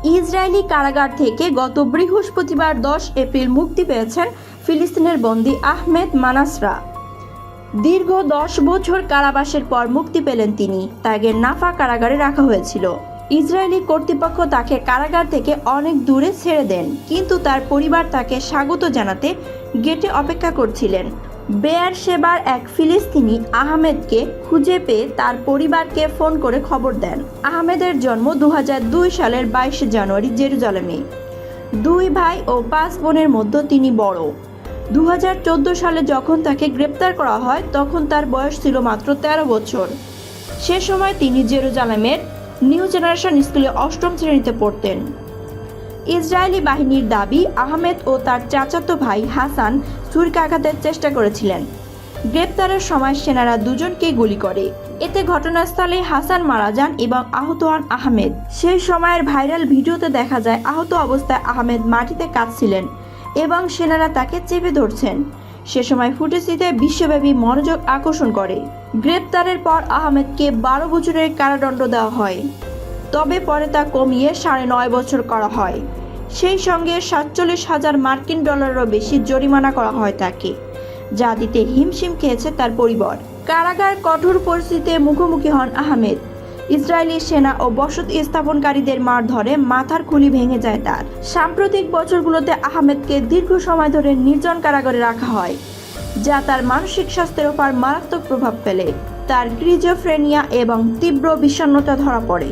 Israeli কারাগার থেকে গত বৃহস্পতিবার 10 এপ্রিল মুক্তি পেয়েছেন ফিলিস্তিনের বন্দী আহমেদ মানাসরা। দীর্ঘ 10 বছর কারাবাসের পর মুক্তি পেলেন তিনি। তাকে নাফা কারাগারে রাখা হয়েছিল। ইসরায়েলি কর্তৃপক্ষ তাকে কারাগার থেকে অনেক দূরে ছেড়ে দেন, কিন্তু তার পরিবার তাকে স্বাগত জানাতে গেটে অপেক্ষা করছিলেন। বেয়ার শেবার এক ফিলিস্তিনি আহমেদকে খুঁজে পেয়ে তার পরিবারকে ফোন করে খবর দেন। আহমেদের জন্ম 2002 সালের 22 জানুয়ারি জেরুজালেমে। 2 ভাই ও 5 বোনের মধ্যে তিনি বড়। 2014 সালে যখন তাকে গ্রেপ্তার করা হয় তখন তার বয়স ছিল মাত্র 13 বছর। সে সময় তিনি জেরুজালেমের নিউ জেনারেশন স্কুলে 8ম শ্রেণীতে পড়তেন। ইসরায়েলি বাহিনীর দাবি, আহমেদ ও তার চাচাতো ভাই হাসান ছুরিকাঘাতের চেষ্টা করেছিলেন। গ্রেপ্তারের সময় সেনারা দুজনকেই গুলি করে। এতে ঘটনাস্থলে হাসান মারা যান এবং আহত হন আহমেদ। সেই সময়ের ভাইরাল ভিডিওতে দেখা যায় আহত অবস্থায় আহমেদ মাটিতে কাঁদছিলেন এবং সেনারা তাকে চেপে ধরছেন। সে সময় ফুটেজটিতে বিশ্বব্যাপী মনোযোগ আকর্ষণ করে। গ্রেপ্তারের পর আহমেদকে 12 বছরের কারাদণ্ড দেওয়া হয়, তবে পরে তা কমিয়ে 9.5 বছর করা হয়। সেই সঙ্গে 47,000 মার্কিন ডলারেরও বেশি জরিমানা করা হয় তাকে, যা দিতে হিমশিম খেয়েছে তার পরিবার। কারাগার কঠোর পরিস্থিতিতে মুখোমুখি হন আহমেদ। ইসরায়েলি সেনা ও বসতি স্থাপনকারীদের মারধরে মাথার খুলি ভেঙে যায় তার। সাম্প্রতিক বছরগুলোতে আহমেদকে দীর্ঘ সময় ধরে নির্জন কারাগারে রাখা হয়, যা তার মানসিক স্বাস্থ্যের উপর মারাত্মক প্রভাব ফেলে। তার স্কিজোফ্রেনিয়া এবং তীব্র বিষণ্ণতা ধরা পড়ে।